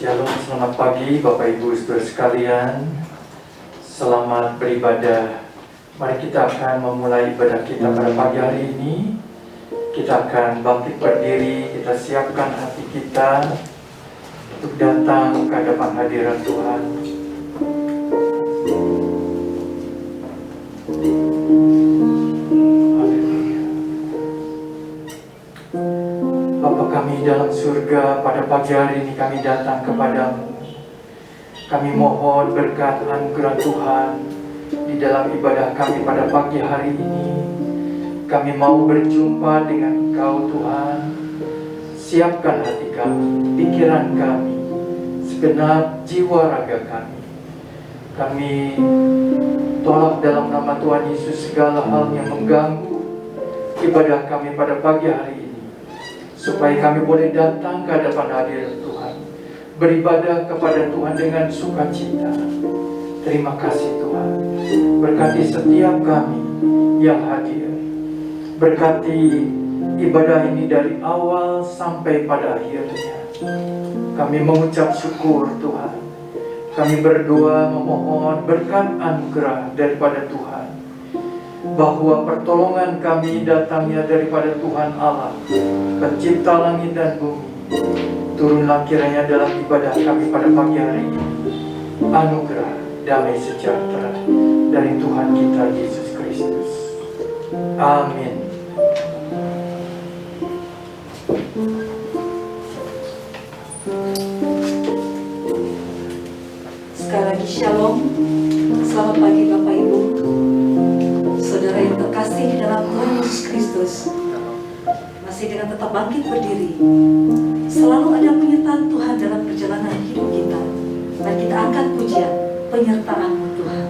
Shalom, selamat pagi Bapak Ibu Saudara sekalian. Selamat beribadah. Mari kita akan memulai ibadah kita pada pagi hari ini. Kita akan bangkit berdiri, kita siapkan hati kita untuk datang ke hadapan hadirat Tuhan. Bapa kami dalam surga, pada pagi hari ini kami datang kepadamu. Kami mohon berkat anugerah Tuhan di dalam ibadah kami pada pagi hari ini. Kami mau berjumpa dengan Engkau Tuhan. Siapkan hati kami, pikiran kami, segenap jiwa raga kami. Kami tolak dalam nama Tuhan Yesus segala hal yang mengganggu ibadah kami pada pagi hari ini, supaya kami boleh datang ke hadapan hadirat Tuhan, beribadah kepada Tuhan dengan sukacita. Terima kasih Tuhan. Berkati setiap kami yang hadir. Berkati ibadah ini dari awal sampai pada akhirnya. Kami mengucap syukur Tuhan. Kami berdoa memohon berkat anugerah daripada Tuhan, bahwa pertolongan kami datangnya daripada Tuhan Allah, Pencipta langit dan bumi. Turunlah kiranya dalam ibadah kami pada pagi hari ini anugerah damai sejahtera dari Tuhan kita Yesus Kristus. Amin. Sekali lagi shalom. Selamat pagi Bapak Ibu, saudara yang terkasih di dalam Tuhan Yesus Kristus. Masih dengan tetap bangkit berdiri, selalu ada penyertaan Tuhan dalam perjalanan hidup kita. Dan kita angkat pujian penyertaan-Mu Tuhan.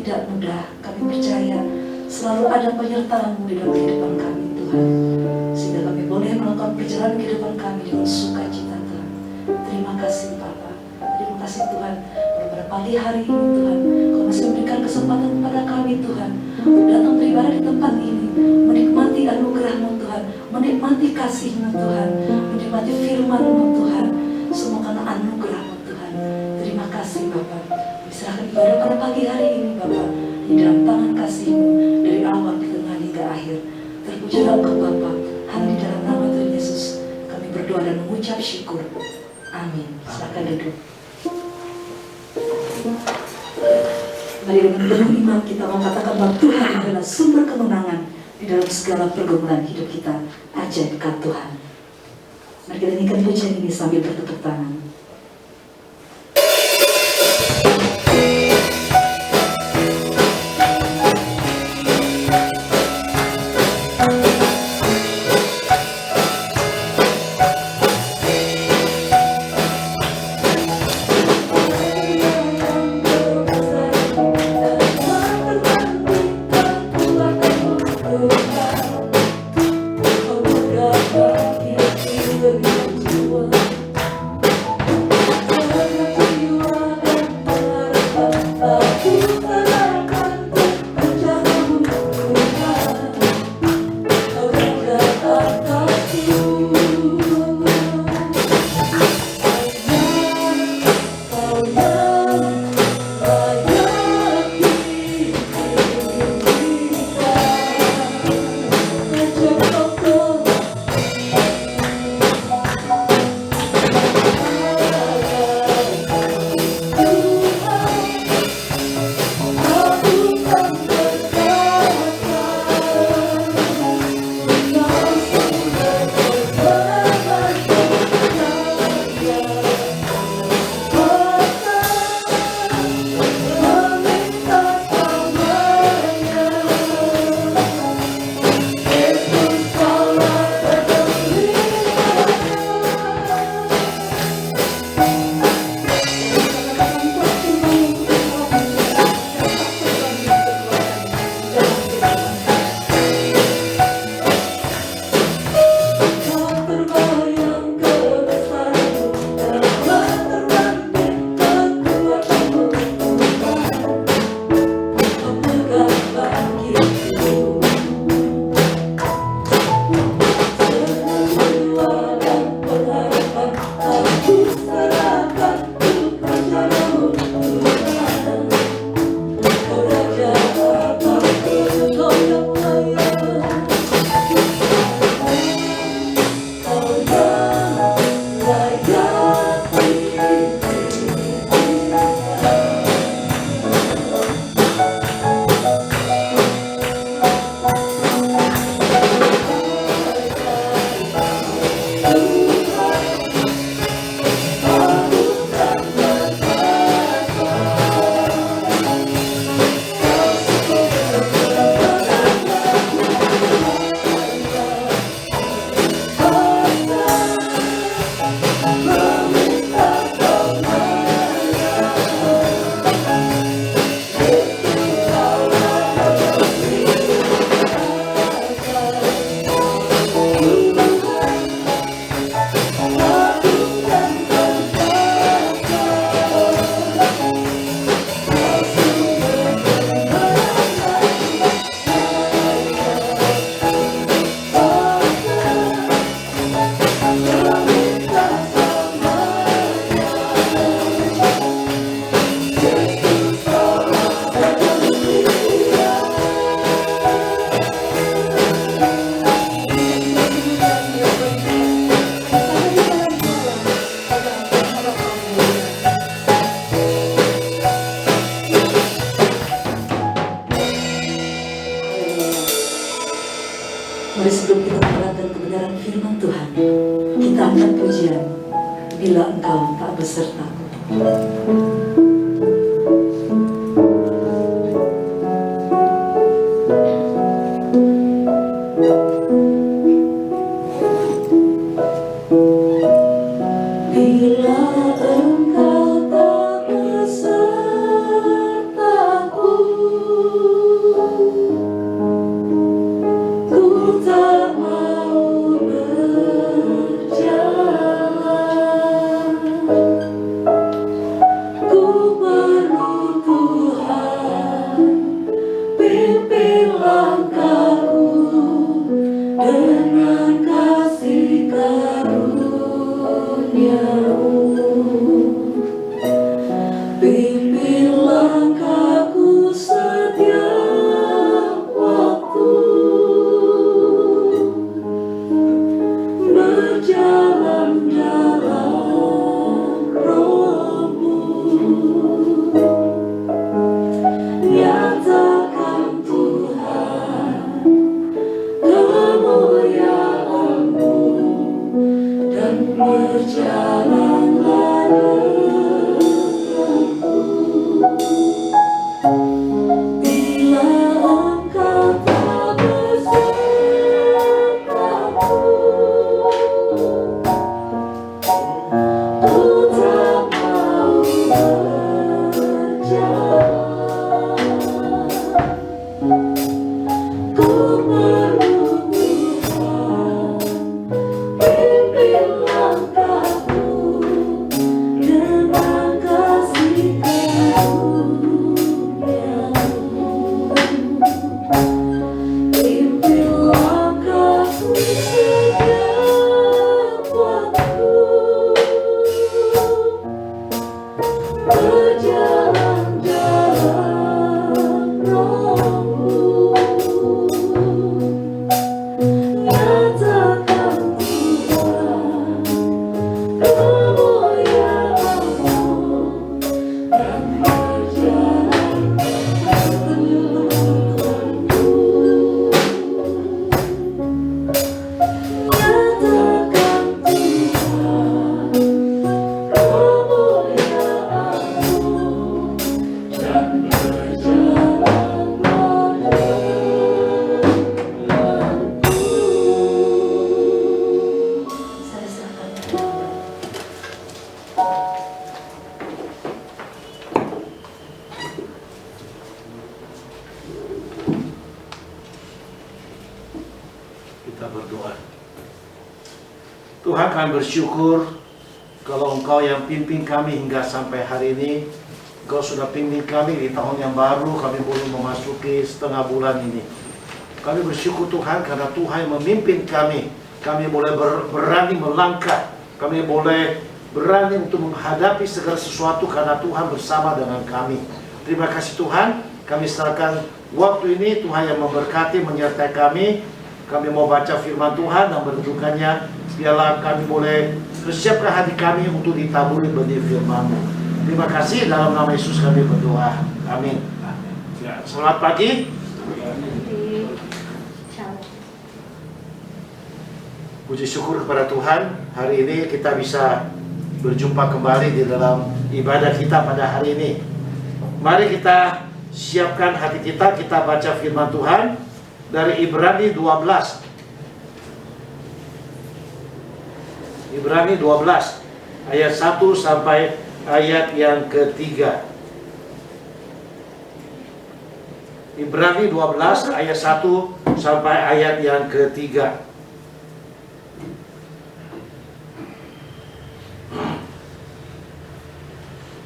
tidak mudah. Kami percaya selalu ada penyertaan-Mu di dalam kehidupan kami Tuhan, sehingga kami boleh melakukan perjalanan kehidupan kami dengan sukacita Tuhan. Terima kasih Bapa, terima kasih Tuhan pada pagi hari ini Tuhan, Kau masih memberikan kesempatan kepada kami Tuhan untuk datang beribadah di tempat ini, menikmati anugerah-Mu Tuhan, menikmati kasih-Mu Tuhan, menikmati firman-Mu Tuhan, semua karena anugerah-Mu Tuhan. Terima kasih Bapa. Serahkan ibadah pada pagi hari ini Bapa di dalam tangan kasih-Mu dari awal, di tengah hingga akhir. Terpujilah Engkau Bapa, hanya di dalam nama Tuhan Yesus kami berdoa dan mengucap syukur. Amin. Silakan duduk. Mari dengan penuh iman kita mengatakan bahwa Tuhan adalah sumber kemenangan di dalam segala pergumulan hidup kita. Ajaibkan Tuhan. Mari kita nyanyikan pujian ini sambil bertepuk tangan. Mari sebelum kita mengatakan kebenaran firman Tuhan, kita angkat pujian, bila Engkau tak besertaku. Bila Engkau tak besertaku, Pimpin langkahku dengan kasih karunia-Mu. Pimpin langkahku setiap waktu, berjalan dalam Roh-Mu. Nyatakan Tuhan kemuliaan-Mu dan berjalanlah denganku. Bila Engkau tak besertaku, ku tak mau berjalan. Ku perlu Tuhan, pimpin langkahku dengan kasih karunia-Mu. Pimpin langkahku setiap waktu, berjalan dalam Roh-Mu. Nyatakan Tuhan kemuliaan-Mu dan berjalan denganku. Nyatakan Tuhan kemuliaan-Mu dan berjalanlah denganku. Saya serahkan kepada Kita berdoa. Tuhan, kami bersyukur kalau Engkau yang pimpin kami hingga sampai hari ini. Engkau sudah pimpin kami di tahun yang baru, kami boleh memasuki setengah bulan ini. Kami bersyukur Tuhan karena Tuhan yang memimpin kami. Kami boleh berani melangkah. Kami boleh berani untuk menghadapi segala sesuatu karena Tuhan bersama dengan kami. Terima kasih Tuhan. Kami serahkan waktu ini, Tuhan yang memberkati, menyertai kami. Kami mau baca firman Tuhan dan menentukannya. Biarlah kami boleh persiapkan hati kami untuk ditaburi benih firman-Mu. Terima kasih, dalam nama Yesus kami berdoa. Amin. Ya, selamat pagi. Puji syukur kepada Tuhan. Hari ini kita bisa berjumpa kembali di dalam ibadah kita pada hari ini. Mari kita siapkan hati kita. Kita baca firman Tuhan dari Ibrani 12. Ibrani 12 ayat 1 sampai ayat yang ketiga. Ibrani 12 ayat 1 sampai ayat yang ketiga.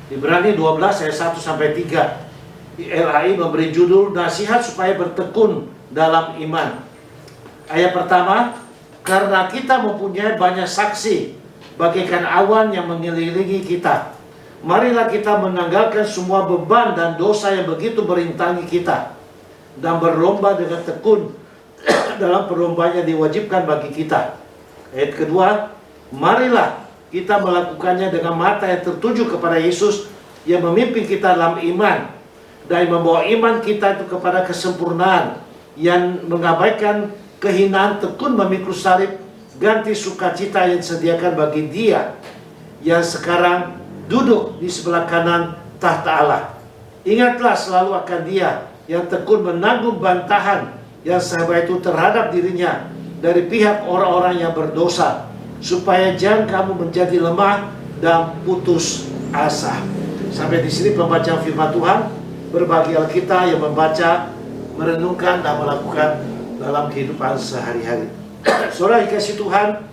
Ibrani 12 ayat 1 sampai 3. LAI memberi judul nasihat supaya bertekun dalam iman. Ayat pertama, karena kita mempunyai banyak saksi bagaikan awan yang mengelilingi kita, marilah kita menanggalkan semua beban dan dosa yang begitu merintangi kita, dan berlomba dengan tekun dalam perlombaan yang diwajibkan bagi kita. Ayat kedua, marilah kita melakukannya dengan mata yang tertuju kepada Yesus yang memimpin kita dalam iman dan membawa iman kita itu kepada kesempurnaan, yang mengabaikan kehinaan, tekun memikul salib, ganti sukacita yang disediakan bagi Dia yang sekarang duduk di sebelah kanan tahta Allah. Ingatlah selalu akan Dia yang tekun menanggung bantahan yang sahabat itu terhadap dirinya dari pihak orang-orang yang berdosa, supaya jangan kamu menjadi lemah dan putus asa. Sampai di sini pembacaan firman Tuhan. Berbahagia kita yang membaca, merenungkan, dan melakukan dalam kehidupan sehari-hari. Saudara dikasih Tuhan,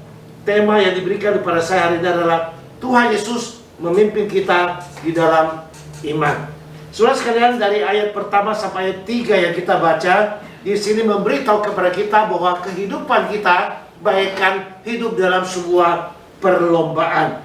tema yang diberikan kepada saya hari ini adalah Tuhan Yesus memimpin kita di dalam iman. Saudara sekalian, dari ayat pertama sampai ayat 3 yang kita baca, di sini memberitahu kepada kita bahwa kehidupan kita bagaikan hidup dalam sebuah perlombaan.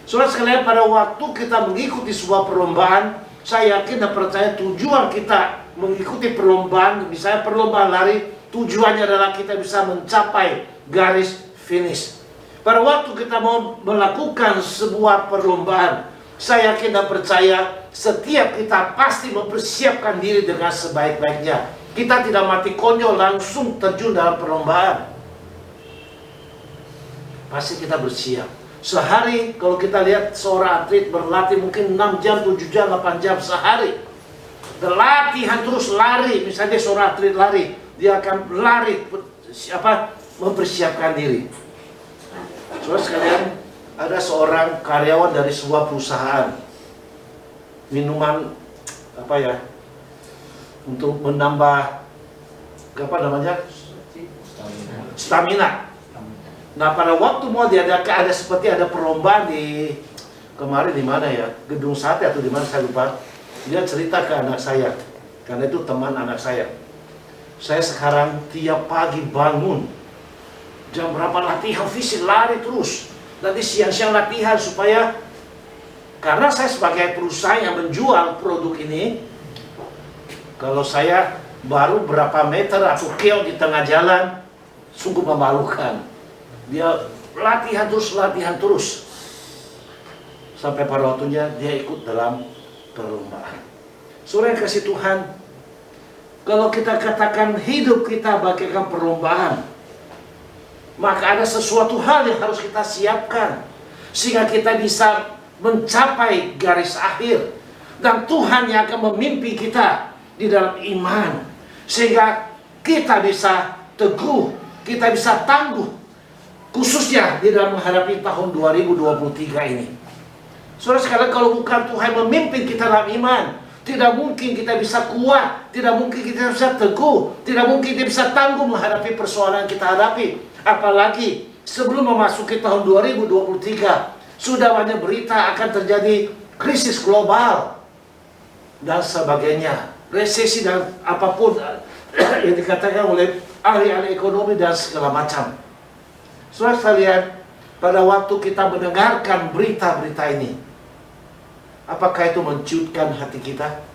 Saudara sekalian, pada waktu kita mengikuti sebuah perlombaan, saya yakin dan percaya tujuan kita mengikuti perlombaan, misalnya perlombaan lari, tujuannya adalah kita bisa mencapai garis finish. Pada waktu kita mau melakukan sebuah perlombaan, saya yakin dan percaya setiap kita pasti mempersiapkan diri dengan sebaik-baiknya. Kita tidak mati konyol langsung terjun dalam perlombaan. Pasti kita bersiap. Sehari kalau kita lihat seorang atlet berlatih mungkin 6 jam, 7 jam, 8 jam sehari. Latihan terus lari, misalnya seorang atlet lari, dia akan lari mempersiapkan diri. Saudara sekalian, ada seorang karyawan dari sebuah perusahaan minuman untuk menambah stamina. Nah, pada waktu mau diadakan ada perlombaan di kemarin di mana ya, Gedung Sate atau di mana saya lupa. Dia cerita ke anak saya, karena itu teman anak saya. Saya sekarang tiap pagi bangun jam berapa latihan fisik, lari terus. Nanti siang-siang latihan supaya, karena saya sebagai perusahaan yang menjual produk ini, kalau saya baru berapa meter atau keok di tengah jalan, sungguh memalukan. Dia latihan terus. Sampai pada waktunya dia ikut dalam perlombaan. Saudara yang kasih Tuhan, kalau kita katakan hidup kita bagaikan perlombaan, maka ada sesuatu hal yang harus kita siapkan sehingga kita bisa mencapai garis akhir. Dan Tuhan yang akan memimpin kita di dalam iman, sehingga kita bisa teguh, kita bisa tangguh, khususnya di dalam menghadapi tahun 2023 ini. Saudara sekalian, kalau bukan Tuhan memimpin kita dalam iman, tidak mungkin kita bisa kuat, tidak mungkin kita bisa teguh, tidak mungkin kita bisa tangguh menghadapi persoalan yang kita hadapi. Apalagi sebelum memasuki tahun 2023, sudah banyak berita akan terjadi krisis global dan sebagainya, resesi dan apapun yang dikatakan oleh ahli-ahli ekonomi dan segala macam. Saudara sekalian, pada waktu kita mendengarkan berita-berita ini, apakah itu menciutkan hati kita?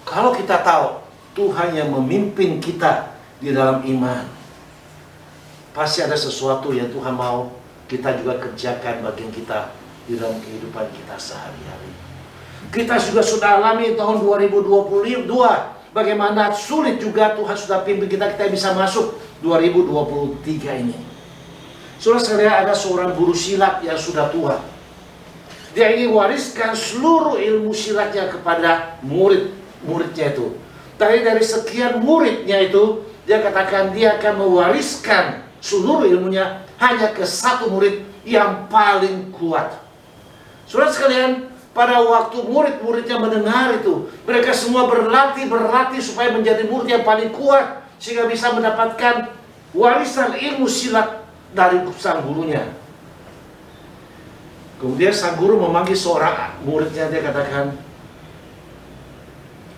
Kalau kita tahu Tuhan yang memimpin kita di dalam iman, pasti ada sesuatu yang Tuhan mau kita juga kerjakan bagian kita di dalam kehidupan kita sehari-hari. Kita juga sudah alami tahun 2022, bagaimana sulit juga Tuhan sudah pimpin kita bisa masuk 2023 ini. Saudara sekalian, ada seorang guru silat yang sudah tua. Dia ingin wariskan seluruh ilmu silatnya kepada murid-muridnya itu. Dari sekian muridnya itu, dia katakan dia akan mewariskan seluruh ilmunya hanya ke satu murid yang paling kuat. Saudara sekalian, pada waktu murid-muridnya mendengar itu, mereka semua berlatih supaya menjadi murid yang paling kuat, sehingga bisa mendapatkan warisan ilmu silat dari sang gurunya. Kemudian sang guru memanggil seorang muridnya, dia katakan,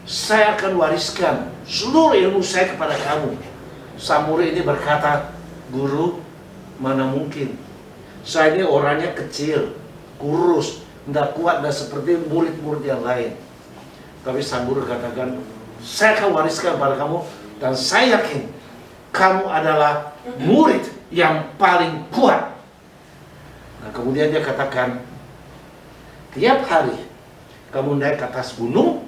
saya akan wariskan seluruh ilmu saya kepada kamu. Sang murid ini berkata, guru, mana mungkin, saya ini orangnya kecil, kurus, tidak kuat dan seperti murid-murid yang lain. Tapi sang guru katakan, saya akan wariskan kepada kamu, dan saya yakin kamu adalah murid yang paling kuat. Nah, kemudian dia katakan, tiap hari kamu naik ke atas gunung,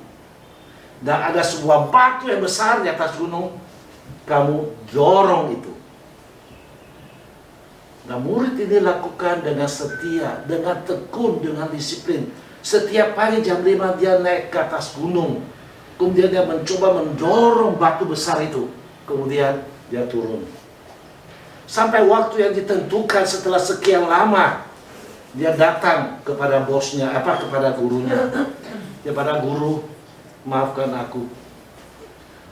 dan ada sebuah batu yang besar di atas gunung, kamu dorong itu. Nah, murid ini lakukan dengan setia, dengan tekun, dengan disiplin. Setiap pagi jam 5 dia naik ke atas gunung. Kemudian dia mencoba mendorong batu besar itu. Kemudian dia turun. Sampai waktu yang ditentukan setelah sekian lama, dia datang kepada bosnya, kepada gurunya. Kepada guru, maafkan aku.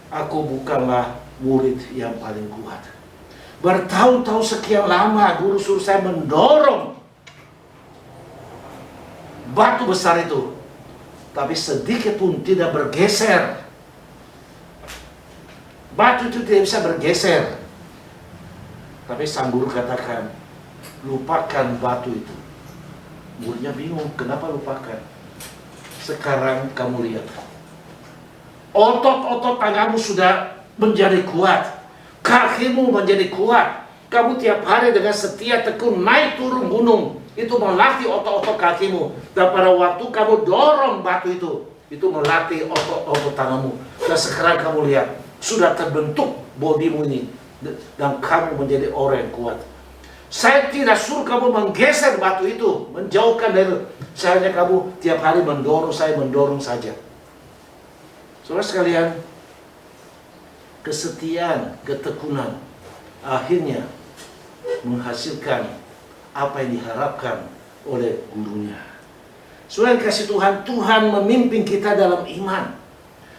Aku bukanlah murid yang paling kuat. Bertahun-tahun sekian lama guru suruh saya mendorong batu besar itu. tapi sedikit pun tidak bergeser. Batu itu tidak bisa bergeser. Tapi sang guru katakan, lupakan batu itu. Muridnya bingung, kenapa lupakan? Sekarang kamu lihat, otot-otot tanganmu sudah menjadi kuat, kakimu menjadi kuat. Kamu tiap hari dengan setia tekun naik turun gunung, itu melatih otot-otot kakimu. Dan pada waktu kamu dorong batu itu melatih otot-otot tanganmu. Dan sekarang kamu lihat, sudah terbentuk bodimu ini, dan kamu menjadi orang yang kuat. Saya tidak suruh kamu menggeser batu itu, menjauhkan dari. Saya hanya kamu tiap hari mendorong saja. Saudara sekalian, kesetiaan, ketekunan akhirnya menghasilkan apa yang diharapkan oleh gurunya. Saudara yang kasih Tuhan, Tuhan memimpin kita dalam iman.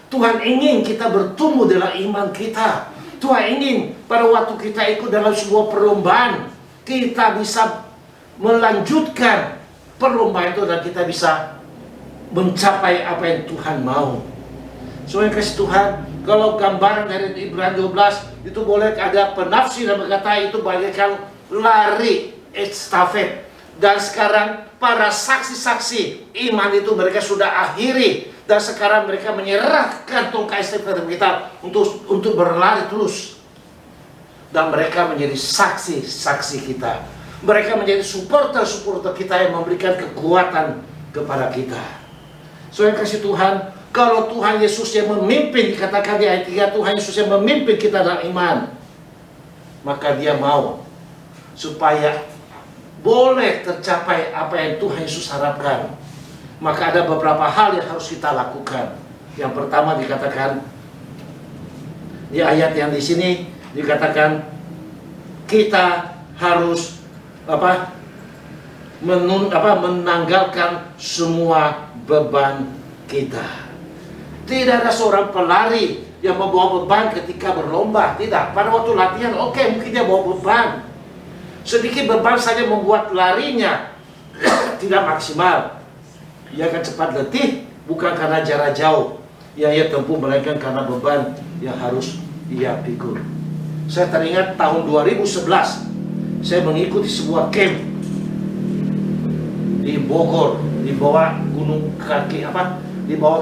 Tuhan ingin kita bertumbuh dalam iman kita. Tuhan ingin pada waktu kita ikut dalam sebuah perlombaan, kita bisa melanjutkan perlombaan itu dan kita bisa mencapai apa yang Tuhan mau. Soalnya kasih Tuhan, kalau gambaran dari Ibrani 12 itu boleh ada penafsir yang berkata itu bagaikan lari estafet. Dan sekarang para saksi-saksi iman itu mereka sudah akhiri. Dan sekarang mereka menyerahkan tongkat estafet kita untuk berlari terus. Dan mereka menjadi saksi-saksi kita. Mereka menjadi supporter-supporter kita yang memberikan kekuatan kepada kita. So yang kasih Tuhan, kalau Tuhan Yesus yang memimpin, dikatakan di ayat 3, Tuhan Yesus yang memimpin kita dalam iman, maka Dia mau supaya boleh tercapai apa yang Tuhan Yesus harapkan. Maka ada beberapa hal yang harus kita lakukan. Yang pertama dikatakan di ayat yang di sini dikatakan kita harus menanggalkan semua beban kita. Tidak ada seorang pelari yang membawa beban ketika berlomba. Tidak. Pada waktu latihan, oke, mungkin dia bawa beban. Sedikit beban saja membuat larinya tidak maksimal. Ia akan cepat letih, bukan karena jarak jauh yang ia tempuh, melainkan karena beban yang harus ia pikul. Saya teringat tahun 2011, saya mengikuti sebuah camp di Bogor, di bawah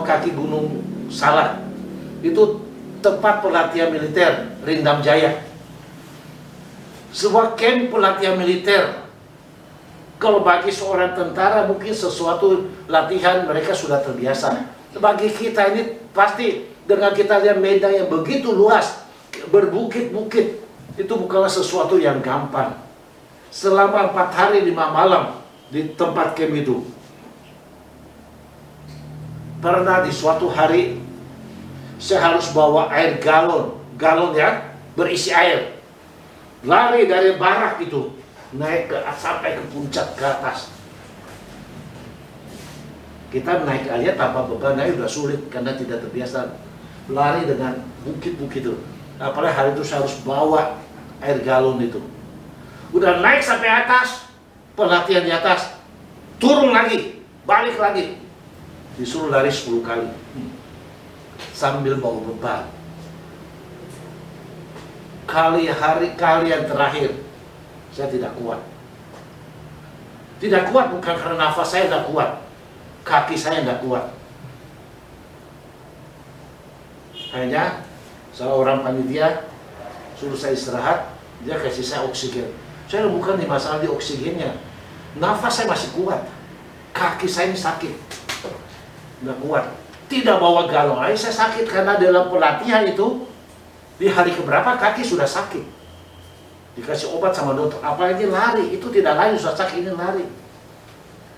kaki Gunung Salak. Itu tempat pelatihan militer Rindam Jaya. Sebuah camp pelatihan militer. Kalau bagi seorang tentara mungkin sesuatu latihan mereka sudah terbiasa. Bagi kita ini pasti dengan kita lihat medan yang begitu luas, berbukit-bukit, itu bukanlah sesuatu yang gampang. Selama 4 hari 5 malam di tempat camp itu, pernah di suatu hari saya harus bawa air galon ya, berisi air, lari dari barak itu naik sampai ke puncak ke atas. Kita naik aja tanpa beban naik udah sulit karena tidak terbiasa lari dengan bukit-bukit itu. Apalagi hari itu saya harus bawa air galon itu. Udah naik sampai atas, pelatihan di atas, turun lagi, balik lagi, disuruh lari 10 kali sambil bawa beban. Kali yang terakhir saya tidak kuat. Tidak kuat bukan karena nafas saya tidak kuat, kaki saya tidak kuat. Hanya seorang panitia suruh saya istirahat, dia kasih saya oksigen. Saya bukan di masalah di oksigennya, nafas saya masih kuat, kaki saya ini sakit, tidak kuat. Tidak bawa galon, saya sakit karena dalam pelatihan itu di hari keberapa kaki sudah sakit. Dikasih obat sama dokter, apalagi lari, itu tidak lari, sudah sakit, ini lari.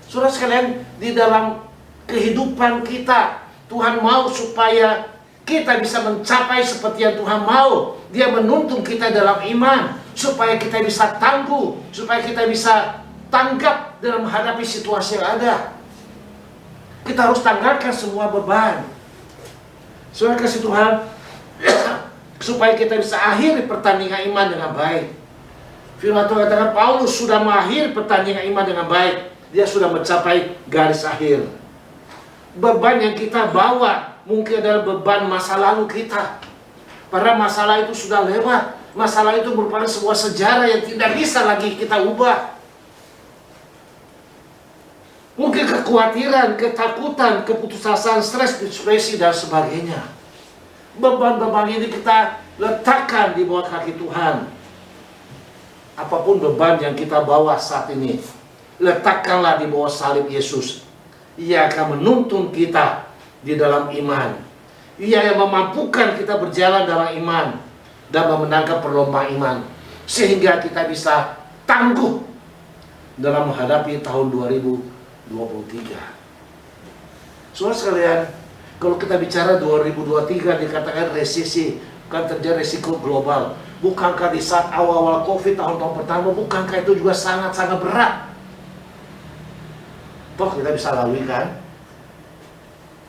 Saudara sekalian, di dalam kehidupan kita, Tuhan mau supaya kita bisa mencapai seperti yang Tuhan mau. Dia menuntun kita dalam iman, supaya kita bisa tangguh, supaya kita bisa tanggap dalam menghadapi situasi yang ada. Kita harus tanggalkan semua beban. Saudara kasih Tuhan, supaya kita bisa akhiri pertandingan iman dengan baik. Firman Tuhan katakan Paulus sudah mengakhiri pertandingan iman dengan baik. Dia sudah mencapai garis akhir. Beban yang kita bawa mungkin adalah beban masa lalu kita. Padahal masalah itu sudah lewat. Masalah itu merupakan sebuah sejarah yang tidak bisa lagi kita ubah. Mungkin kekhawatiran, ketakutan, keputusasaan, stres, depresi, dan sebagainya. Beban-beban ini kita letakkan di bawah kaki Tuhan. Apapun beban yang kita bawa saat ini, letakkanlah di bawah salib Yesus. Ia akan menuntun kita di dalam iman. Ia yang memampukan kita berjalan dalam iman dan memenangkan perlombaan iman, sehingga kita bisa tangguh dalam menghadapi tahun 2023. Saudara sekalian, kalau kita bicara 2023 dikatakan resesi, kan terjadi resiko global. Bukankah di saat awal-awal COVID tahun-tahun pertama, bukankah itu juga sangat-sangat berat? Toh kita bisa lalui kan?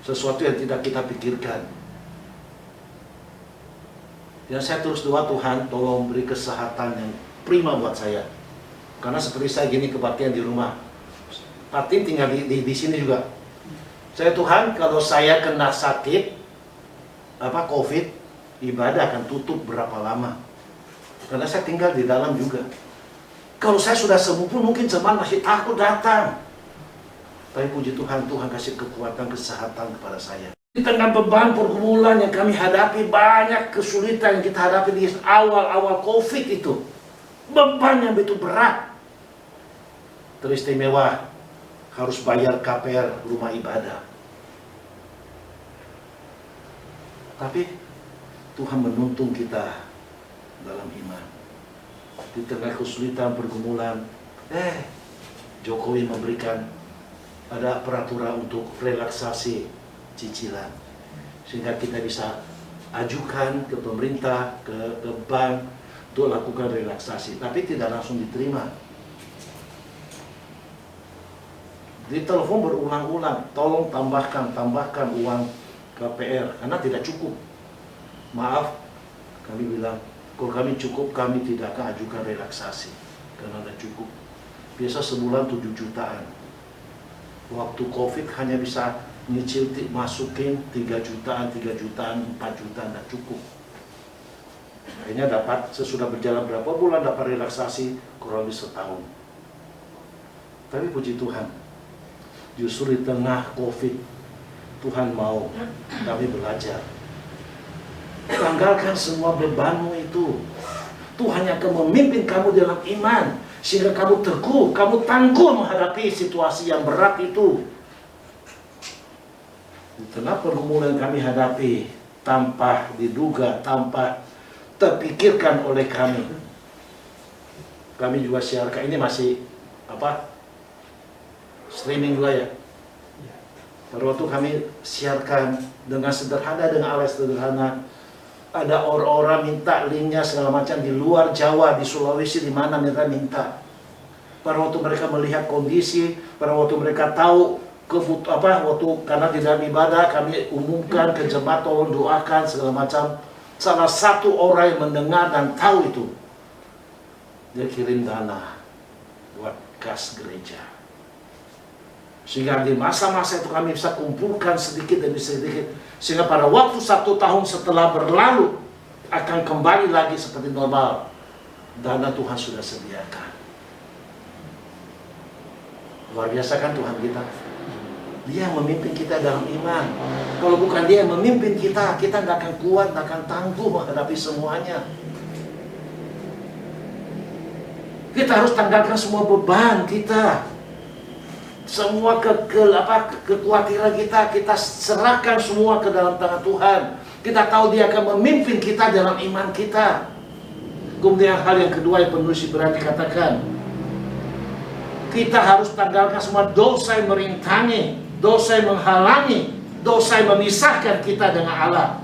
Sesuatu yang tidak kita pikirkan. Yang saya terus doa, Tuhan tolong beri kesehatan yang prima buat saya. Karena seperti saya gini kebaktian di rumah. Patin tinggal di sini juga. Saya, Tuhan, kalau saya kena sakit COVID, ibadah akan tutup berapa lama? Karena saya tinggal di dalam juga. Kalau saya sudah sembuh pun mungkin jemaat masih takut datang. Tapi puji Tuhan, Tuhan kasih kekuatan, kesehatan kepada saya. Di tengah beban pergumulan yang kami hadapi, banyak kesulitan yang kita hadapi di awal-awal COVID itu. Beban yang begitu berat. Teristimewa harus bayar KPR rumah ibadah. Tapi Tuhan menuntun kita dalam iman. Di tengah kesulitan pergumulan, Jokowi memberikan ada peraturan untuk relaksasi cicilan, sehingga kita bisa ajukan ke pemerintah, ke bank untuk lakukan relaksasi, tapi tidak langsung diterima. Di telepon berulang-ulang, tolong tambahkan uang KPR karena tidak cukup. Maaf, kami bilang, kalau kami cukup, kami tidak akan ajukan relaksasi karena tidak cukup. Biasa sebulan 7 jutaan. Waktu COVID hanya bisa nyicil masukin 3 jutaan, 4 jutaan, tidak cukup. Akhirnya dapat, sesudah berjalan berapa bulan dapat relaksasi kurang lebih setahun. Tapi puji Tuhan, justru di tengah COVID, Tuhan mau kami belajar. Tanggalkan semua bebanmu itu. Tuhan yang akan memimpin kamu dalam iman, sehingga kamu teguh, kamu tangguh menghadapi situasi yang berat itu. Di tengah pergumulan kami hadapi, tanpa diduga, tanpa terpikirkan oleh kami. Kami juga siarkan, ini masih streaming juga ya. Pada waktu kami siarkan dengan sederhana, dengan alat sederhana, ada orang-orang minta linknya segala macam di luar Jawa, di Sulawesi, di mana mereka minta. Pada waktu mereka melihat kondisi, pada waktu mereka tahu waktu karena di dalam ibadah kami umumkan ke jemaat, tolong doakan segala macam. Salah satu orang yang mendengar dan tahu itu, dia kirim dana buat kas gereja. Sehingga di masa-masa itu kami bisa kumpulkan sedikit demi sedikit. Sehingga pada waktu 1 tahun setelah berlalu, akan kembali lagi seperti normal. Dana Tuhan sudah sediakan. Luar biasa kan Tuhan kita? Dia yang memimpin kita dalam iman. Kalau bukan Dia yang memimpin kita, kita nggak akan kuat, nggak akan tangguh menghadapi semuanya. Kita harus tanggalkan semua beban kita. Semua kekhawatiran kita serahkan semua ke dalam tangan Tuhan. Kita tahu Dia akan memimpin kita dalam iman kita. Kemudian hal yang kedua yang penulis Ibrani katakan, kita harus tanggalkan semua dosa yang merintangi, dosa yang menghalangi, dosa yang memisahkan kita dengan Allah,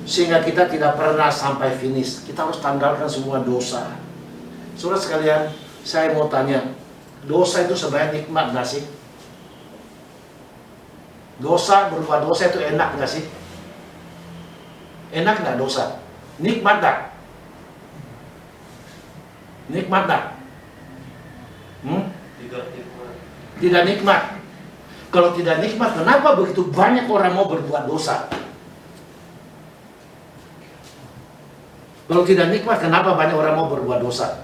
sehingga kita tidak pernah sampai finish. Kita harus tanggalkan semua dosa. Saudara sekalian, saya mau tanya, dosa itu sebenarnya nikmat gak sih? Berbuat dosa itu enak gak sih? Enak gak dosa? Nikmat gak? Nikmat gak? Tidak nikmat. Kalau tidak nikmat, kenapa begitu banyak orang mau berbuat dosa? Kalau tidak nikmat, kenapa banyak orang mau berbuat dosa?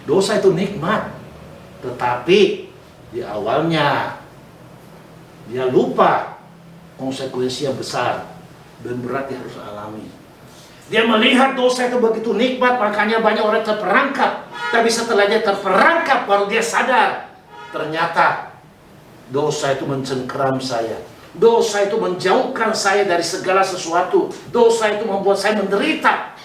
Dosa itu nikmat, tetapi di awalnya dia lupa konsekuensi yang besar dan berat yang harus alami. Dia melihat dosa itu begitu nikmat, makanya banyak orang terperangkap. Tapi setelah dia terperangkap, baru dia sadar, ternyata dosa itu mencengkeram saya. Dosa itu menjauhkan saya dari segala sesuatu. Dosa itu membuat saya menderita.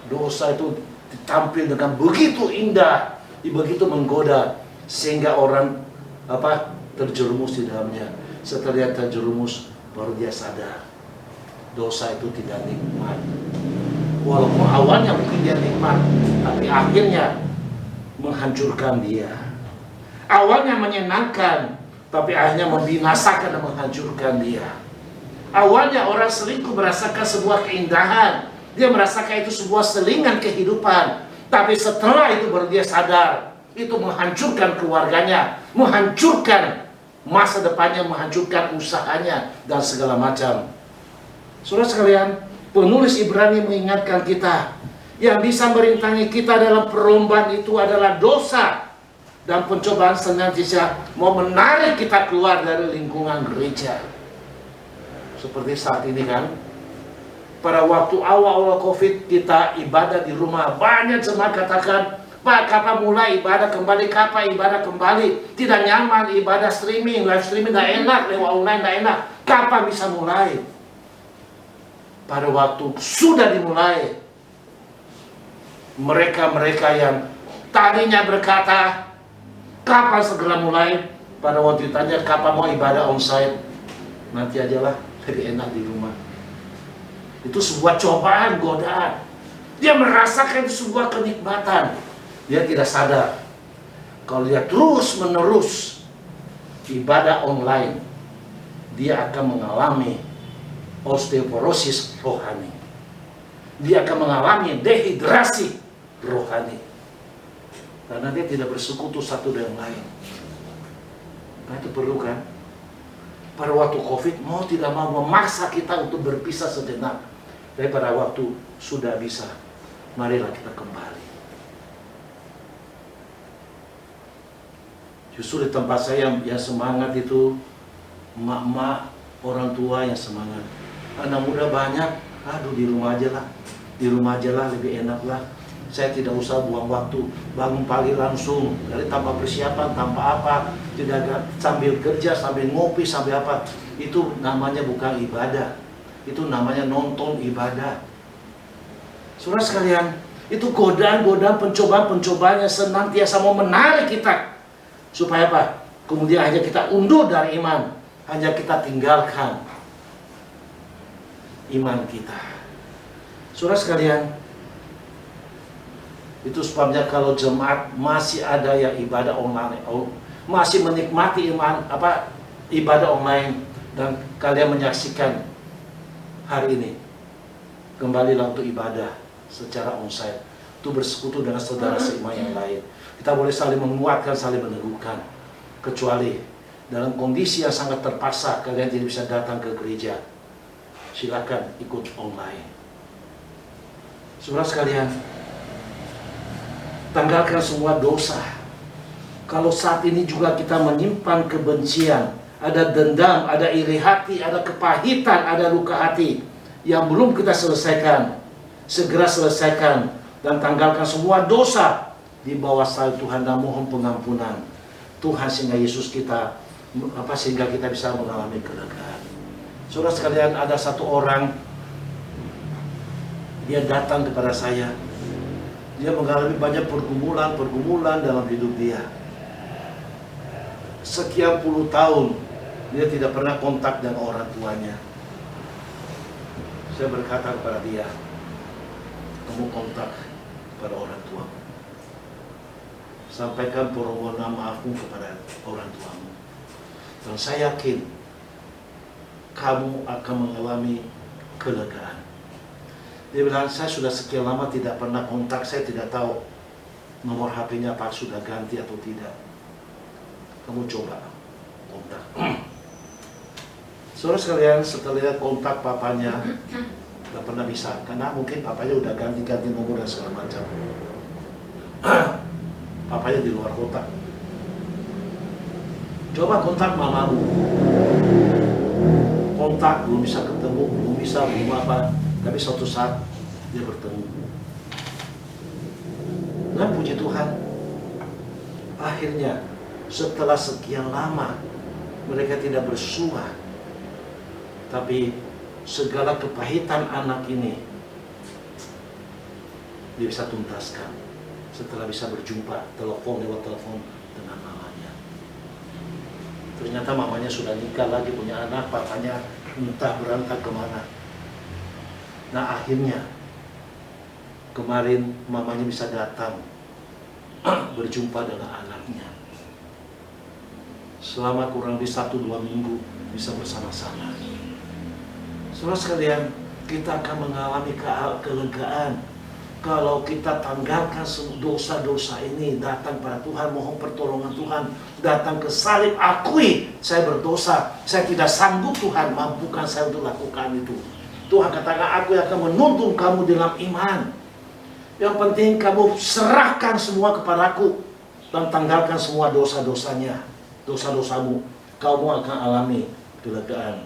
Dosa itu ditampil dengan begitu indah, begitu menggoda, sehingga orang terjerumus di dalamnya. Setelah dia terjerumus, baru dia sadar dosa itu tidak nikmat. Walaupun awalnya mungkin dia nikmat, tapi akhirnya menghancurkan dia. Awalnya menyenangkan, tapi akhirnya membinasakan dan menghancurkan dia. Awalnya orang selingkuh merasakan sebuah keindahan, dia merasakan itu sebuah selingan kehidupan. Tapi setelah itu baru dia sadar, itu menghancurkan keluarganya, menghancurkan masa depannya, menghancurkan usahanya, dan segala macam. Saudara sekalian, penulis Ibrani mengingatkan kita, yang bisa merintangi kita dalam perlombaan itu adalah dosa. Dan pencobaan senantiasa mau menarik kita keluar dari lingkungan gereja. Seperti saat ini kan, pada waktu awal-awal COVID kita ibadah di rumah, banyak jemaat katakan, Pak, kapan mulai ibadah kembali? Kapan ibadah kembali? Tidak nyaman ibadah streaming, live streaming tidak enak, lewat online tidak enak. Kapan bisa mulai? Pada waktu sudah dimulai, mereka-mereka yang tadinya berkata, kapan segera mulai? Pada waktu ditanya, kapan mau ibadah onsite? Nanti ajalah, lebih enak di rumah. Itu sebuah cobaan, godaan. Dia merasakan itu sebuah kenikmatan. Dia tidak sadar kalau dia terus-menerus ibadah online, dia akan mengalami osteoporosis rohani. Dia akan mengalami dehidrasi rohani. Karena dia tidak bersekutu satu dengan lain. Nah, itu perlu kan? Pada waktu COVID mau tidak mau memaksa kita untuk berpisah sejenak. Tapi pada waktu sudah bisa, marilah kita kembali. Justru di tempat saya yang semangat itu emak-emak, orang tua yang semangat. Anak muda banyak, aduh di rumah aja lah. Di rumah aja lah, lebih enak lah. Saya tidak usah buang waktu, bangun pagi langsung, dari tanpa persiapan, tanpa apa, tidak sambil kerja, sambil ngopi, sambil apa. Itu namanya bukan ibadah, itu namanya nonton ibadah. Saudara sekalian, itu godaan-godaan, pencobaan-pencobaan yang senantiasa mau menarik kita. Supaya apa? Kemudian hanya kita undur dari iman, hanya kita tinggalkan iman kita. Saudara sekalian, itu sebabnya kalau jemaat masih ada yang ibadah online, masih menikmati ibadah online, dan kalian menyaksikan hari ini, kembalilah untuk ibadah secara onsite, itu bersekutu dengan saudara seiman yang lain. Kita boleh saling menguatkan, saling meneguhkan. Kecuali dalam kondisi yang sangat terpaksa kalian tidak bisa datang ke gereja, silakan ikut online. Saudara sekalian, tanggalkan semua dosa. Kalau saat ini juga kita menyimpan kebencian, ada dendam, ada iri hati, ada kepahitan, ada luka hati yang belum kita selesaikan, segera selesaikan dan tanggalkan semua dosa di bawah salib Tuhan dan mohon pengampunan Tuhan, sehingga Yesus kita sehingga kita bisa mengalami kelegaan. Saudara sekalian, ada satu orang, dia datang kepada saya. Dia mengalami banyak pergumulan dalam hidup dia. Sekian puluh tahun dia tidak pernah kontak dengan orang tuanya. Saya berkata kepada dia, kamu kontak kepada orang tuamu. Sampaikan permohonan maafmu kepada orang tuamu. Dan saya yakin kamu akan mengalami kelegaan. Dia bilang, saya sudah sekian lama tidak pernah kontak, saya tidak tahu nomor HP-nya apa sudah ganti atau tidak. Kamu coba kontak. Saudara sekalian, setelah lihat kontak papanya, nggak pernah bisa, karena mungkin papanya udah ganti-ganti nomor dan segala macam. Papanya di luar kota. Coba kontak mamamu. Kontak, belum bisa ketemu, belum bisa, belum apa. Tapi suatu saat dia bertemu. Dan puji Tuhan, akhirnya setelah sekian lama mereka tidak bersua, tapi segala kepahitan anak ini dia bisa tuntaskan setelah bisa berjumpa lewat telepon dengan mamanya. Ternyata mamanya sudah nikah lagi, punya anak, papanya entah berangkat kemana. Nah akhirnya kemarin mamanya bisa datang berjumpa dengan anaknya. Selama kurang lebih 1-2 minggu bisa bersama-sama. Saudara sekalian, kita akan mengalami kelegaan kalau kita tanggalkan dosa-dosa ini, datang pada Tuhan, mohon pertolongan Tuhan, datang ke salib, akui saya berdosa, saya tidak sanggup Tuhan, mampukan saya untuk lakukan itu. Tuhan katakan, aku akan menuntun kamu dalam iman. Yang penting kamu serahkan semua kepadaku dan tanggalkan semua dosa-dosanya, dosa-dosamu, kamu akan alami kelegaan.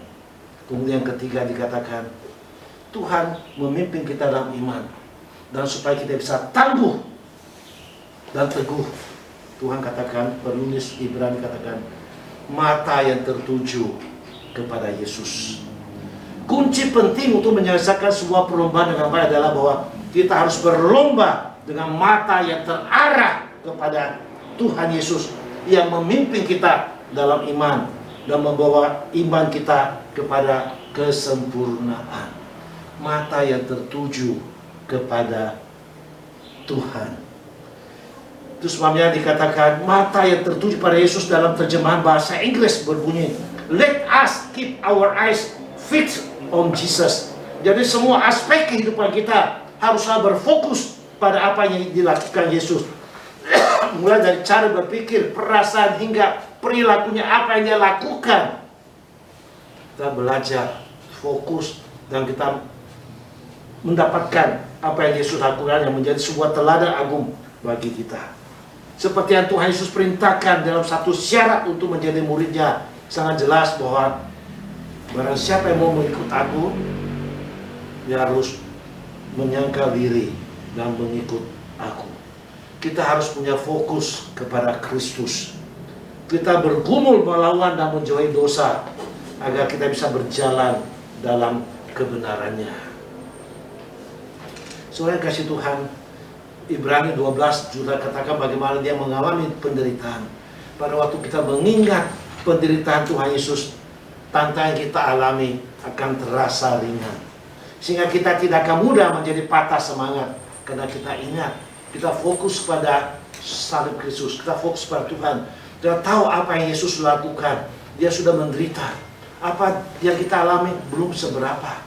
Kemudian yang ketiga dikatakan, Tuhan memimpin kita dalam iman. Dan supaya kita bisa tangguh dan teguh, Tuhan katakan, penulis Ibrani katakan, mata yang tertuju kepada Yesus. Kunci penting untuk menyelesaikan sebuah perlombaan dengan baik adalah bahwa kita harus berlomba dengan mata yang terarah kepada Tuhan Yesus yang memimpin kita dalam iman dan membawa iman kita kepada kesempurnaan. Mata yang tertuju kepada Tuhan. Itu sebabnya dikatakan mata yang tertuju pada Yesus dalam terjemahan bahasa Inggris berbunyi, let us keep our eyes fixed on Jesus. Jadi semua aspek kehidupan kita haruslah berfokus pada apa yang dilakukan Yesus. Mulai dari cara berpikir, perasaan hingga perilakunya, apa yang dia lakukan. Kita belajar fokus dan kita mendapatkan apa yang Yesus lakukan yang menjadi sebuah teladan agung bagi kita. Seperti yang Tuhan Yesus perintahkan dalam satu syarat untuk menjadi muridnya, sangat jelas bahwa barang siapa yang mau mengikut aku, dia harus menyangkal diri dan mengikut aku. Kita harus punya fokus kepada Kristus. Kita bergumul melawan dan menjauhi dosa agar kita bisa berjalan dalam kebenarannya. Saudara kasih Tuhan, Ibrani 12 juga katakan bagaimana dia mengalami penderitaan. Pada waktu kita mengingat penderitaan Tuhan Yesus, tantangan yang kita alami akan terasa ringan. Sehingga kita tidak akan mudah menjadi patah semangat. Karena kita ingat, kita fokus pada salib Kristus, kita fokus pada Tuhan. Kita tahu apa yang Yesus lakukan. Dia sudah menderita. Apa yang kita alami belum seberapa.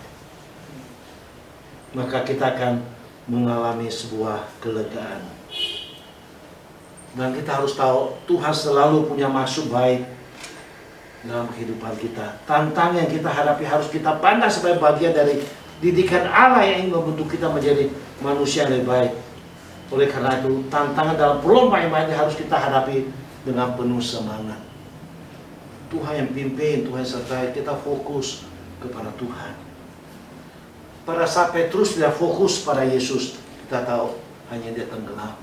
Maka kita akan mengalami sebuah kelegaan. Dan kita harus tahu Tuhan selalu punya maksud baik dalam kehidupan kita. Tantangan yang kita hadapi harus kita pandang sebagai bagian dari didikan Allah yang ingin membentuk kita menjadi manusia yang lebih baik. Oleh karena itu, tantangan dalam perlombaan iman ini harus kita hadapi dengan penuh semangat. Tuhan yang pimpin, Tuhan yang sertai, kita fokus kepada Tuhan. Pada saat Petrus dia fokus pada Yesus, kita tahu hanya dia tenggelam.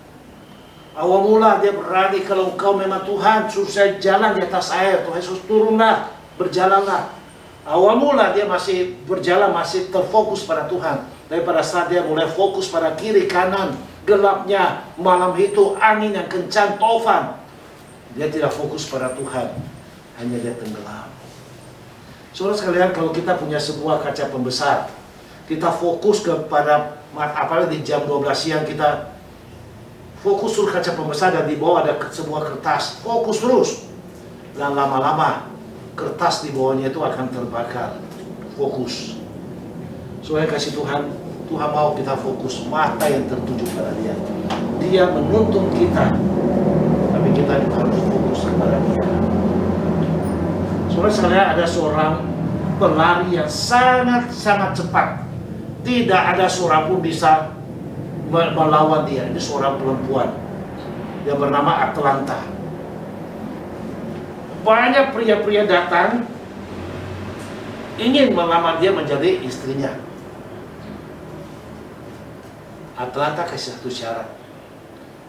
Awal mula dia berani, kalau engkau memang Tuhan, suruh saya jalan di atas air. Tuhan Yesus turunlah, berjalanlah. Awal mula dia masih berjalan, masih terfokus pada Tuhan. Tapi pada saat dia mulai fokus pada kiri kanan, gelapnya malam itu, angin yang kencang, tofan, dia tidak fokus pada Tuhan, hanya dia tenggelam. Saudara sekalian, kalau kita punya sebuah kaca pembesar, kita fokus kepada, apalagi di jam 12 siang kita fokus sur kaca pembesar dan di bawah ada sebuah kertas, fokus terus. Dan lama-lama kertas di bawahnya itu akan terbakar. Fokus. Soalnya kasih Tuhan, Tuhan mau kita fokus, mata yang tertuju pada Dia. Dia menuntun kita, tapi kita juga harus fokus kepada Dia. Saudara sekalian, ada seorang pelari yang sangat cepat. Tidak ada seorang pun bisa melawan dia. Ini seorang perempuan yang bernama Atlanta. Banyak pria-pria datang ingin melamar dia menjadi istrinya. Atlanta kasih satu syarat.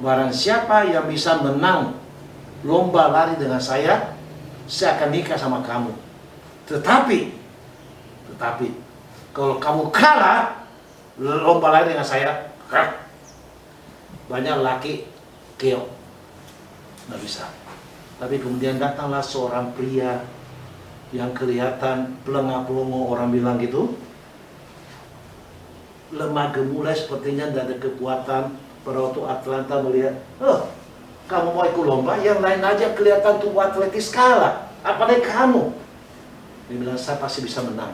Barang siapa yang bisa menang lomba lari dengan saya akan nikah sama kamu. Tetapi kalau kamu kalah lomba lari dengan saya, banyak laki keok, nggak bisa. Tapi kemudian datanglah seorang pria yang kelihatan pelengah-pelongo, orang bilang gitu, lemah gemulai, sepertinya tidak ada kekuatan. Pada waktu Atlanta melihat, kamu mau ikut lomba, yang lain aja kelihatan tubuh atletis kalah, apalagi kamu. Dia bilang, saya pasti bisa menang,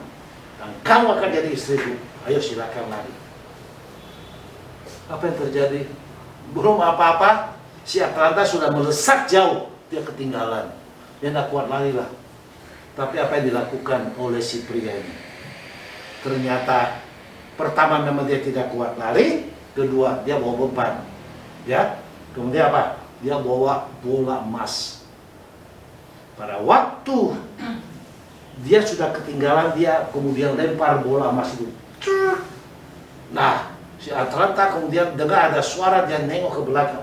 dan kamu akan jadi istriku. Ayo silakan lari. Apa yang terjadi? Belum apa-apa, si Atlanta sudah melesat jauh, dia ketinggalan. Dia tidak kuat lari lah. Tapi apa yang dilakukan oleh si pria ini? Ternyata pertama memang dia tidak kuat lari, kedua dia bawa beban, ya. Kemudian apa? Dia bawa bola emas. Pada waktu dia sudah ketinggalan, dia kemudian lempar bola emas itu. Nah, si Atlanta kemudian dengar ada suara, dia nengok ke belakang.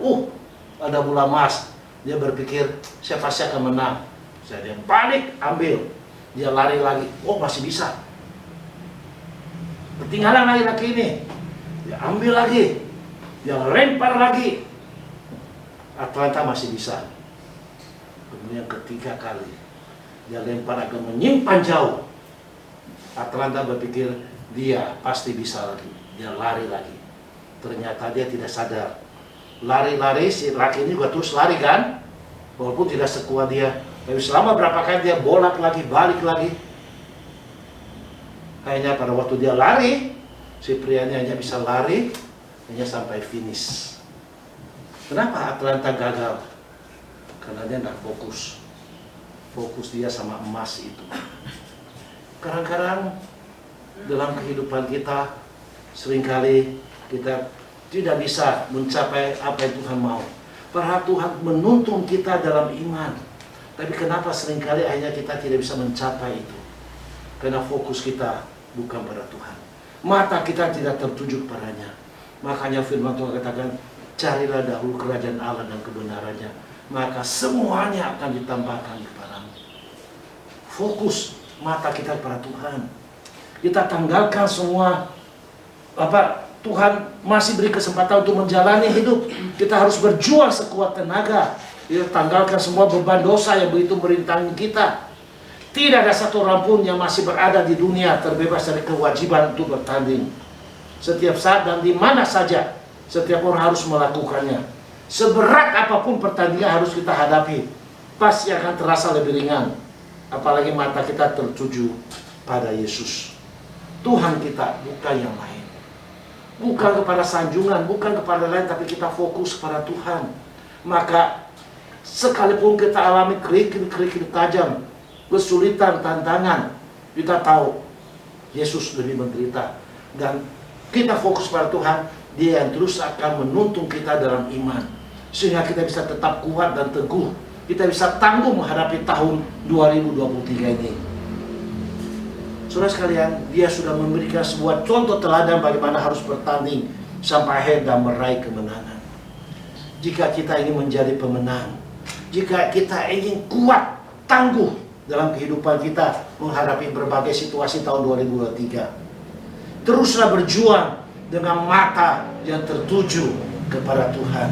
Ada bola emas. Dia berpikir, saya pasti akan menang. Dia balik, ambil. Dia lari lagi. Masih bisa. Ketinggalan laki-laki ini. Dia ambil lagi. Dia lempar lagi. Atlanta masih bisa. Kemudian ketiga kali dia lempar agak menyimpan jauh. Atlanta berpikir dia pasti bisa lagi. Dia lari lagi. Ternyata dia tidak sadar. Lari-lari, si laki ini juga terus lari kan, walaupun tidak sekuat dia. Tapi selama berapa kali dia bolak lagi, balik lagi. Hanya pada waktu dia lari, si pria ini hanya bisa lari hanya sampai finish. Kenapa Atlanta gagal? Karena dia tidak fokus. Fokus dia sama emas itu. Kadang-kadang dalam kehidupan kita, seringkali kita tidak bisa mencapai apa yang Tuhan mau. Padahal Tuhan menuntun kita dalam iman. Tapi kenapa seringkali akhirnya kita tidak bisa mencapai itu? Karena fokus kita bukan pada Tuhan. Mata kita tidak tertuju padanya. Makanya firman Tuhan katakan, carilah dahulu kerajaan Allah dan kebenarannya, maka semuanya akan ditambahkan kepadamu. Fokus mata kita pada Tuhan. Kita tanggalkan semua Tuhan masih beri kesempatan untuk menjalani hidup. Kita harus berjuang sekuat tenaga. Kita tanggalkan semua beban dosa yang begitu merintangi kita. Tidak ada satu orang pun yang masih berada di dunia terbebas dari kewajiban untuk bertanding. Setiap saat dan di mana saja, setiap orang harus melakukannya. Seberat apapun pertandingan harus kita hadapi, pasti akan terasa lebih ringan. Apalagi mata kita tertuju pada Yesus. Tuhan kita, bukan yang lain. Bukan kepada sanjungan, bukan kepada lain, tapi kita fokus pada Tuhan. Maka sekalipun kita alami kerikil-kerikil tajam, kesulitan, tantangan, kita tahu Yesus lebih menderita. Dan kita fokus pada Tuhan, Dia yang terus akan menuntun kita dalam iman. Sehingga kita bisa tetap kuat dan teguh. Kita bisa tangguh menghadapi tahun 2023 ini. Saudara sekalian, Dia sudah memberikan sebuah contoh teladan bagaimana harus bertanding sampai akhir dan meraih kemenangan. Jika kita ingin menjadi pemenang, jika kita ingin kuat, tangguh dalam kehidupan kita menghadapi berbagai situasi tahun 2023, teruslah berjuang dengan mata yang tertuju kepada Tuhan.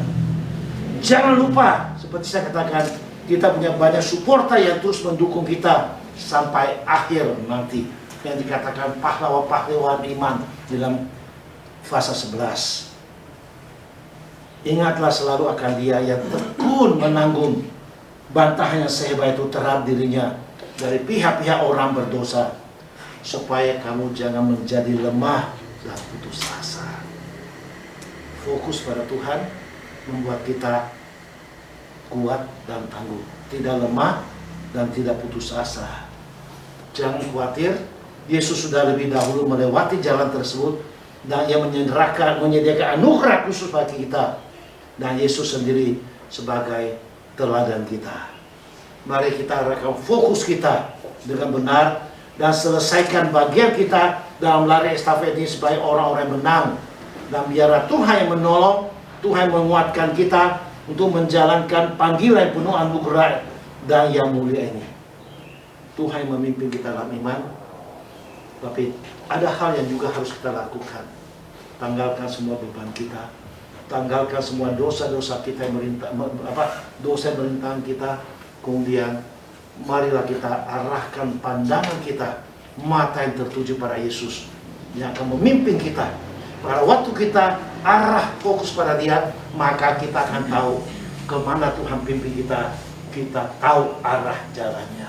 Jangan lupa, seperti saya katakan, kita punya banyak supporter yang terus mendukung kita sampai akhir nanti, yang dikatakan pahlawan-pahlawan iman dalam fase 11. Ingatlah selalu akan Dia yang tekun menanggung bantahan yang sehebat itu terhadap dirinya dari pihak-pihak orang berdosa, supaya kamu jangan menjadi lemah dan putus asa. Fokus pada Tuhan membuat kita kuat dan tangguh, tidak lemah dan tidak putus asa. Jangan khawatir, Yesus sudah lebih dahulu melewati jalan tersebut dan Ia menyediakan anugerah khusus bagi kita. Dan Yesus sendiri sebagai teladan kita. Mari kita arahkan fokus kita dengan benar dan selesaikan bagian kita dalam lari estafet ini sebagai orang-orang yang menang. Dan biarlah Tuhan yang menolong, Tuhan menguatkan kita untuk menjalankan panggilan penuh anugerah dan yang mulia ini. Tuhan yang memimpin kita dalam iman, tapi ada hal yang juga harus kita lakukan. Tanggalkan semua beban kita, tanggalkan semua dosa-dosa kita yang dosa yang merintangan kita. Kemudian marilah kita arahkan pandangan kita, mata yang tertuju pada Yesus yang akan memimpin kita. Pada waktu kita arah fokus pada Dia, maka kita akan tahu kemana Tuhan pimpin kita. Kita tahu arah jalannya.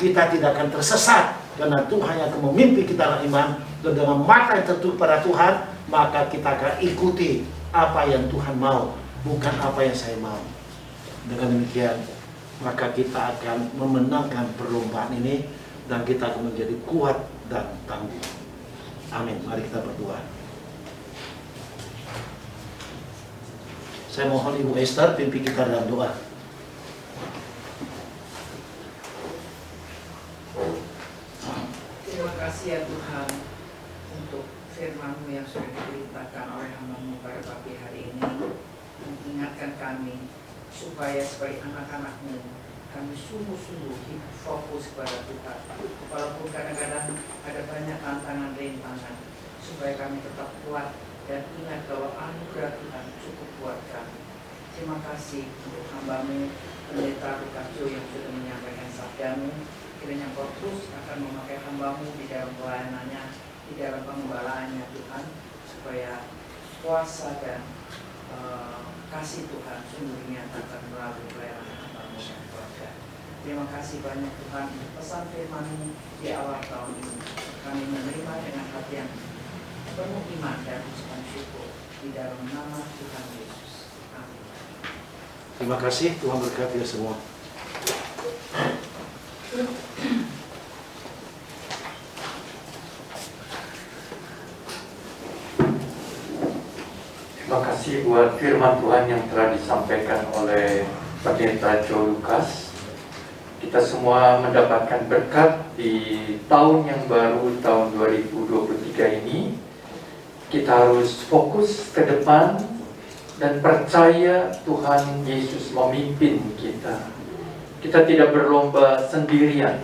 Kita tidak akan tersesat karena Tuhan yang akan memimpin kita dalam iman. Dan dengan mata yang tertuju pada Tuhan, maka kita akan ikuti apa yang Tuhan mau, bukan apa yang saya mau. Dengan demikian, maka kita akan memenangkan perlombaan ini dan kita akan menjadi kuat dan tangguh. Amin. Mari kita berdoa. Saya mohon Ibu Esther pimpin kita dalam doa. Terima kasih ya Tuhan untuk firman-Mu yang sudah diberitakan oleh hamba-Mu pada pagi hari ini, mengingatkan kami supaya sebagai anak-anak-Mu kami sungguh-sungguh fokus kepada Tuhan, walaupun kadang-kadang ada banyak tantangan rintangan, supaya kami tetap kuat dan ingat bahwa anugerah Tuhan cukup buat kami. Terima kasih untuk hamba-Mu Pendeta Lukas yang sudah menyampaikan sabda-Mu. Kiranya Kau terus akan memakai hamba-Mu di dalam pelayanannya, di dalam pengembalaannya Tuhan, supaya kuasa dan kasih Tuhan sungguh dinyatakan melalui pelayanan hamba-Mu dan keluarga. Terima kasih banyak Tuhan untuk pesan firman-Mu di awal tahun ini. Kami menerima dengan hati yang penuh iman dan ucapan syukur di dalam nama Tuhan Yesus. Amin. Terima kasih, Tuhan berkati semua. Terima kasih buat firman Tuhan yang telah disampaikan oleh Pendeta Joe Lukas. Kita semua mendapatkan berkat di tahun yang baru, tahun 2023 ini. Kita harus fokus ke depan dan percaya Tuhan Yesus memimpin kita. Kita tidak berlomba sendirian,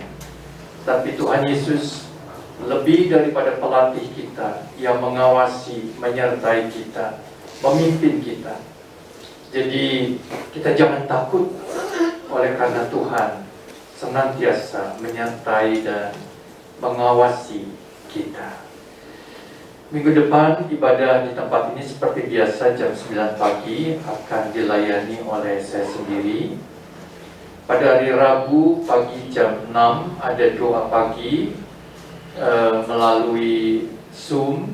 tapi Tuhan Yesus lebih daripada pelatih kita yang mengawasi, menyertai kita, memimpin kita. Jadi kita jangan takut oleh karena Tuhan senantiasa menyertai dan mengawasi kita. Minggu depan ibadah di tempat ini seperti biasa jam 9 pagi akan dilayani oleh saya sendiri. Pada hari Rabu pagi jam 6 ada doa pagi melalui Zoom.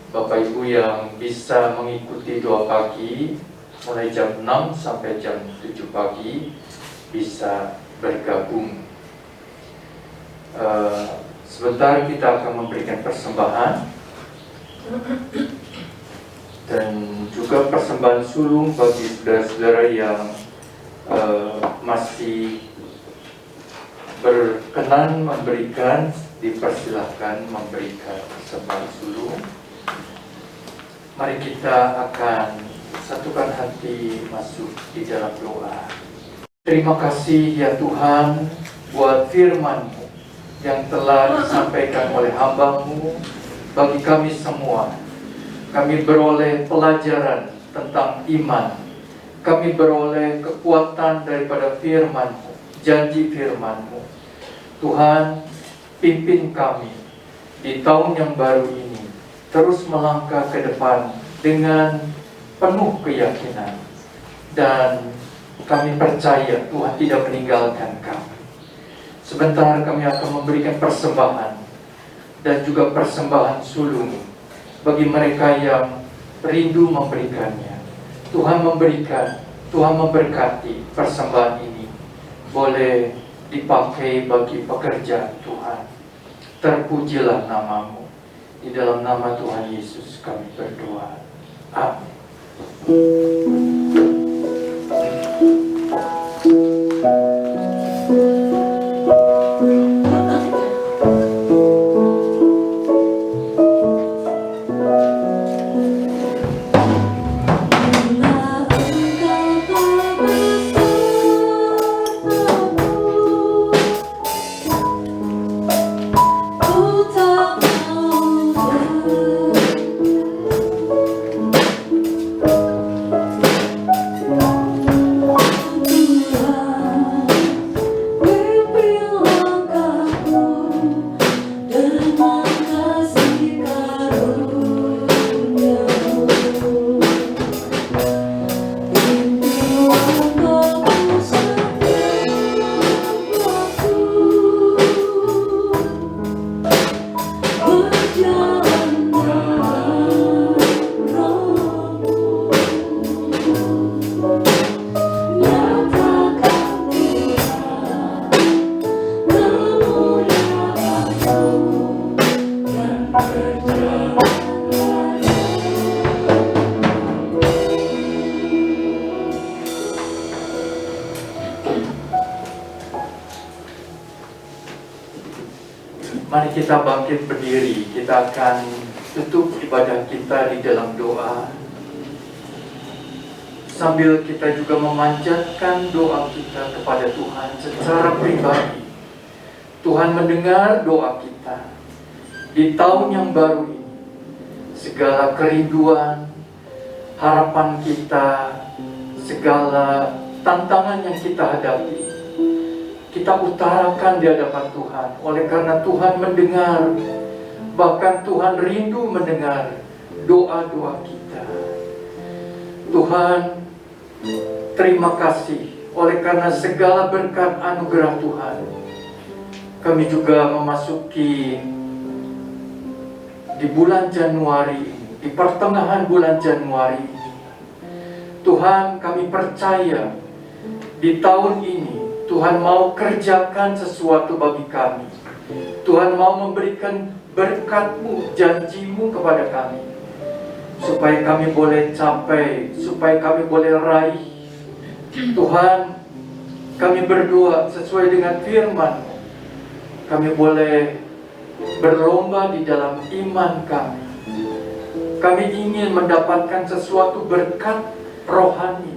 Bapak Ibu yang bisa mengikuti doa pagi mulai jam 6 sampai jam 7 pagi bisa bergabung. Sebentar kita akan memberikan persembahan dan juga persembahan sulung bagi saudara-saudara yang masih berkenan memberikan, dipersilahkan memberikan persembahan sulung. Mari kita akan satukan hati masuk di dalam doa. Terima kasih ya Tuhan buat firman-Mu yang telah disampaikan oleh hamba-Mu bagi kami semua. Kami beroleh pelajaran tentang iman. Kami beroleh kekuatan daripada firman-Mu, janji firman-Mu. Tuhan, pimpin kami di tahun yang baru ini, terus melangkah ke depan dengan penuh keyakinan. Dan kami percaya Tuhan tidak meninggalkan kami. Sebentar kami akan memberikan persembahan dan juga persembahan sulung bagi mereka yang rindu memberikannya. Tuhan memberikan, Tuhan memberkati persembahan ini. Boleh dipakai bagi pekerjaan Tuhan. Terpujilah nama-Mu. Di dalam nama Tuhan Yesus kami berdoa. Amin. Mari kita bangkit berdiri. Kita akan tutup ibadah kita di dalam doa, sambil kita juga memanjatkan doa kita kepada Tuhan secara pribadi. Tuhan mendengar doa kita di tahun yang baru ini. Segala kerinduan, harapan kita, segala tantangan yang kita hadapi, kita utarakan di hadapan Tuhan. Oleh karena Tuhan mendengar, bahkan Tuhan rindu mendengar doa-doa kita. Tuhan, terima kasih oleh karena segala berkat anugerah Tuhan. Kami juga memasuki di bulan Januari ini, di pertengahan bulan Januari ini. Tuhan, kami percaya di tahun ini Tuhan mau kerjakan sesuatu bagi kami. Tuhan mau memberikan berkat-Mu, janji-Mu kepada kami, supaya kami boleh capai, supaya kami boleh raih. Tuhan, kami berdoa sesuai dengan firman-Mu. Kami boleh berlomba di dalam iman kami. Kami ingin mendapatkan sesuatu berkat rohani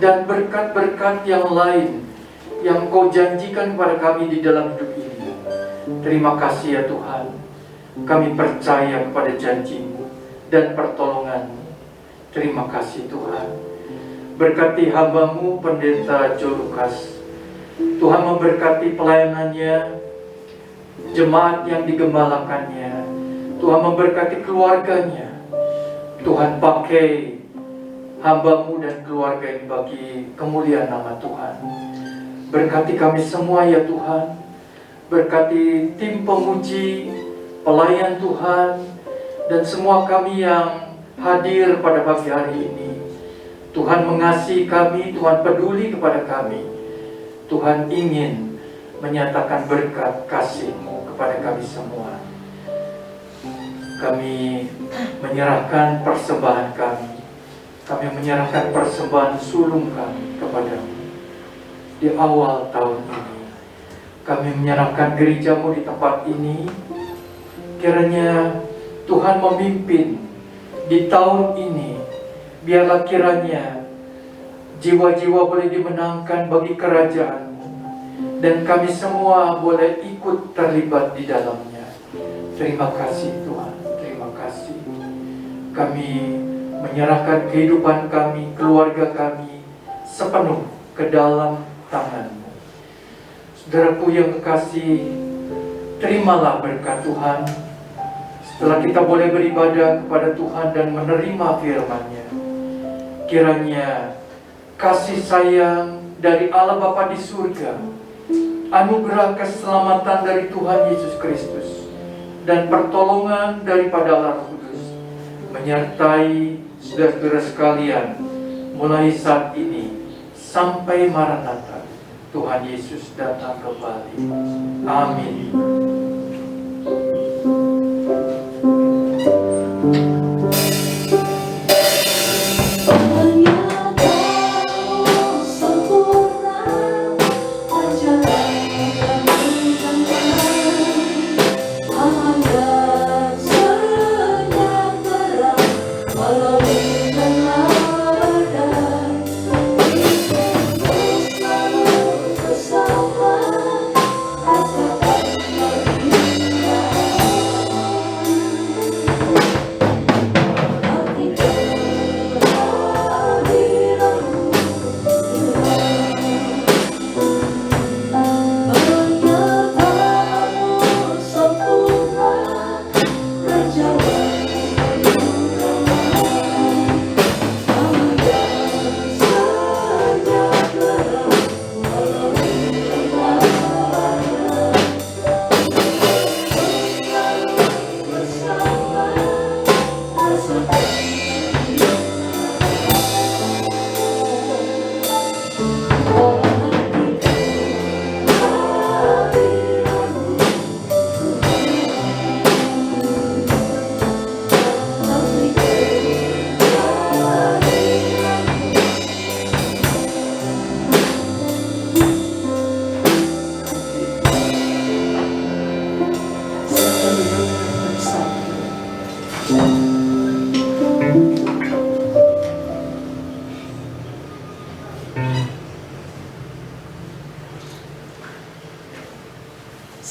dan berkat-berkat yang lain yang Kau janjikan kepada kami di dalam hidup ini. Terima kasih ya Tuhan. Kami percaya kepada janji-Mu dan pertolongan-Mu. Terima kasih Tuhan. Berkati hamba-Mu Pendeta Jo Lukas. Tuhan memberkati pelayanannya, jemaat yang digembalakannya. Tuhan memberkati keluarganya. Tuhan pakai hamba-Mu dan keluarga ini bagi kemuliaan nama Tuhan. Berkati kami semua ya Tuhan. Berkati tim pemuji, pelayan Tuhan, dan semua kami yang hadir pada pagi hari ini. Tuhan mengasihi kami, Tuhan peduli kepada kami. Tuhan ingin menyatakan berkat kasih-Mu kepada kami semua. Kami menyerahkan persembahan kami. Kami menyerahkan persembahan sulung kami kepada-Mu. Di awal tahun ini, kami menyerahkan gereja-Mu di tempat ini. Kiranya Tuhan memimpin di tahun ini. Biarlah kiranya jiwa-jiwa boleh dimenangkan bagi kerajaan-Mu, dan kami semua boleh ikut terlibat di dalamnya. Terima kasih Tuhan, terima kasih. Kami menyerahkan kehidupan kami, keluarga kami sepenuh ke dalam tangan-Mu. Saudaraku yang kekasih, terimalah berkat Tuhan. Setelah kita boleh beribadah kepada Tuhan dan menerima firman-Nya, kiranya kasih sayang dari Allah Bapa di surga, anugerah keselamatan dari Tuhan Yesus Kristus, dan pertolongan daripada Allah Roh Kudus menyertai saudara-saudara sekalian mulai saat ini sampai Maranatha. Tuhan Yesus datang kembali. Amin.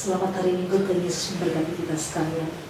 Selamat hari Minggu, Tuhan Yesus memberkati kita sekalian.